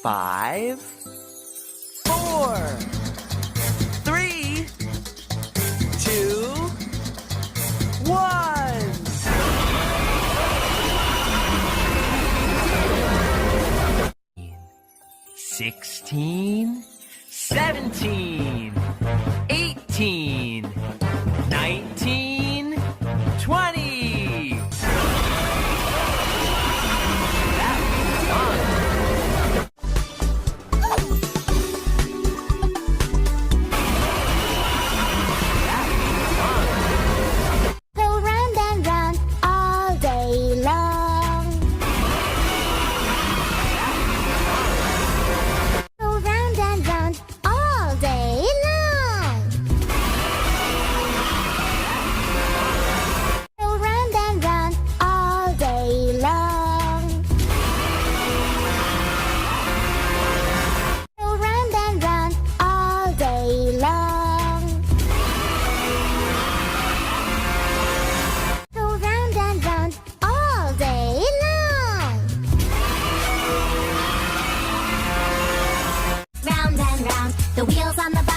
5, 4, 3, 2, 1. 16, 17, 18, 19, 20. That was fun. Go round and round all day long. Go round and round all day long. Go round and round all day long. Go round and round all day long. Go round and round all day long. Round and round, the wheels on the bus